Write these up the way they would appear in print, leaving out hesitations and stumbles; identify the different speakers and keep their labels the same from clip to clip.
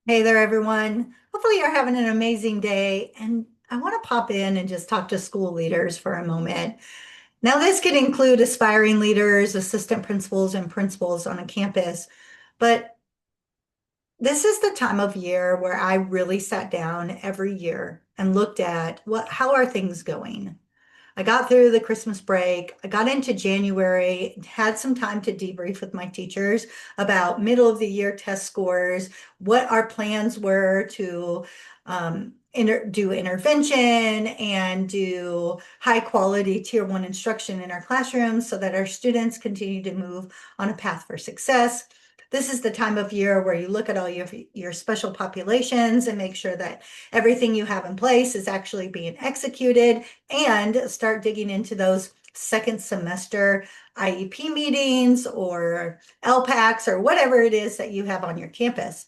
Speaker 1: Hey there, everyone. Hopefully, you're having an amazing day. And I want to pop in and just talk to school leaders for a moment. Now, this could include aspiring leaders, assistant principals, and principals on a campus. But this is the time of year where I really sat down every year and looked at how are things going? I got through the Christmas break. I got into January, had some time to debrief with my teachers about middle of the year test scores, what our plans were to do intervention and do high quality tier one instruction in our classrooms so that our students continue to move on a path for success. This is the time of year where you look at all your special populations and make sure that everything you have in place is actually being executed and start digging into those second semester IEP meetings or LPACs or whatever it is that you have on your campus.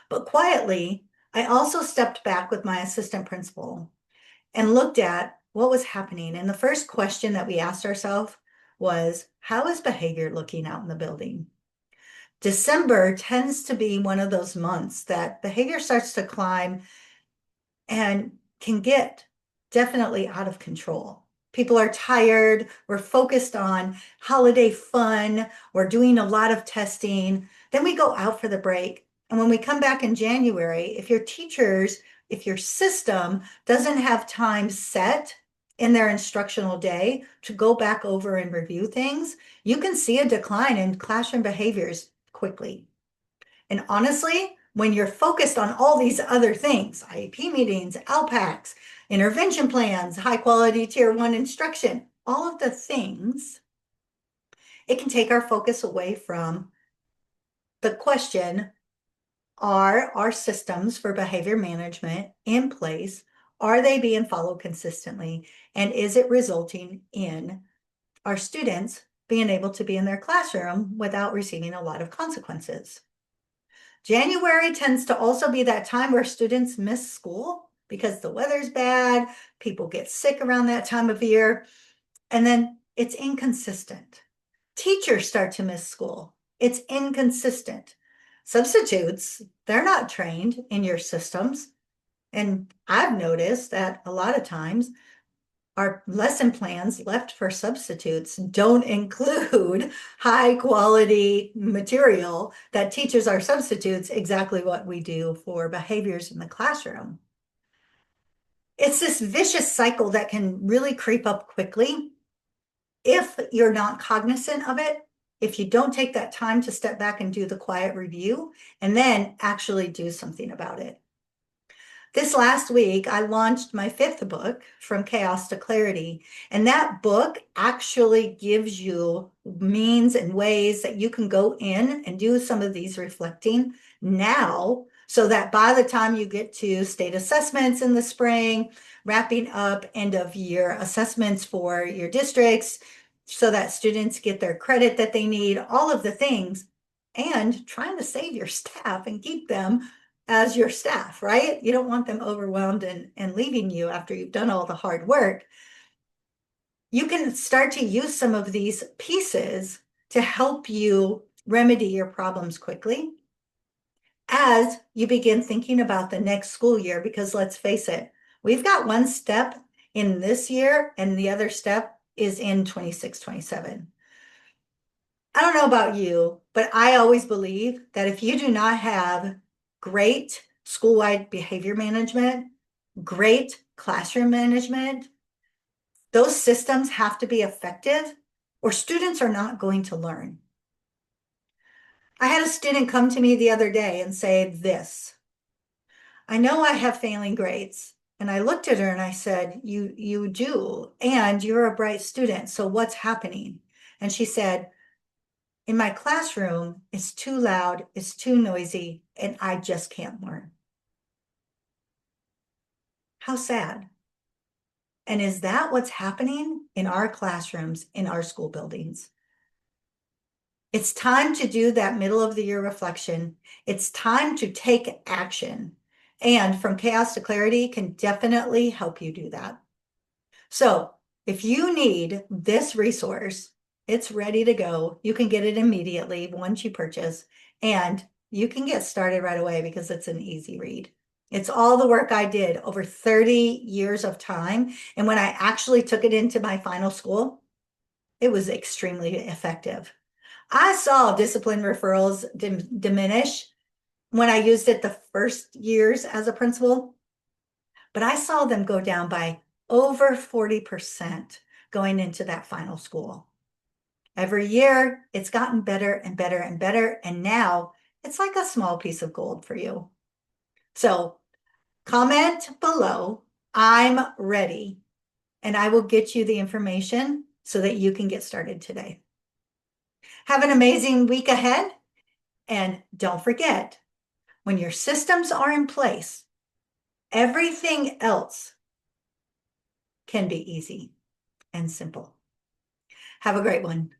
Speaker 1: But quietly, I also stepped back with my assistant principal and looked at what was happening. And the first question that we asked ourselves was, how is behavior looking out in the building? December tends to be one of those months that behavior starts to climb and can get definitely out of control. People are tired. We're focused on holiday fun. We're doing a lot of testing. Then we go out for the break. And when we come back in January, if your system doesn't have time set in their instructional day to go back over and review things, you can see a decline in classroom behaviors quickly. And honestly, when you're focused on all these other things, IEP meetings, LPACs, intervention plans, high quality tier one instruction, all of the things, it can take our focus away from the question, are our systems for behavior management in place? Are they being followed consistently? And is it resulting in our students being able to be in their classroom without receiving a lot of consequences? January tends to also be that time where students miss school because the weather's bad, people get sick around that time of year, and then it's inconsistent. Teachers start to miss school. It's inconsistent. Substitutes, they're not trained in your systems. And I've noticed that a lot of times our lesson plans left for substitutes don't include high quality material that teaches our substitutes exactly what we do for behaviors in the classroom. It's this vicious cycle that can really creep up quickly if you're not cognizant of it, if you don't take that time to step back and do the quiet review and then actually do something about it. This last week, I launched my fifth book, From Chaos to Clarity. And that book actually gives you means and ways that you can go in and do some of these reflecting now, so that by the time you get to state assessments in the spring, wrapping up end of year assessments for your districts, so that students get their credit that they need, all of the things, and trying to save your staff and keep them as your staff, right? You don't want them overwhelmed and leaving you after you've done all the hard work. You can start to use some of these pieces to help you remedy your problems quickly as you begin thinking about the next school year, because let's face it, we've got one step in this year and the other step is in 26, 27. I don't know about you, but I always believe that if you do not have great school-wide behavior management, great classroom management, those systems have to be effective or students are not going to learn. I had a student come to me the other day and say this, I know I have failing grades. And I looked at her and I said, you do, and you're a bright student. So what's happening? And she said, in my classroom, it's too loud, it's too noisy, and I just can't learn. How sad. And is that what's happening in our classrooms, in our school buildings? It's time to do that middle of the year reflection. It's time to take action. And From Chaos to Clarity can definitely help you do that. So if you need this resource, it's ready to go. You can get it immediately once you purchase. And you can get started right away because it's an easy read. It's all the work I did over 30 years of time. And when I actually took it into my final school, it was extremely effective. I saw discipline referrals diminish when I used it the first years as a principal, but I saw them go down by over 40% going into that final school. Every year, it's gotten better and better and better. And now it's like a small piece of gold for you. So comment below, I'm ready, and I will get you the information so that you can get started today. Have an amazing week ahead. And don't forget, when your systems are in place, everything else can be easy and simple. Have a great one.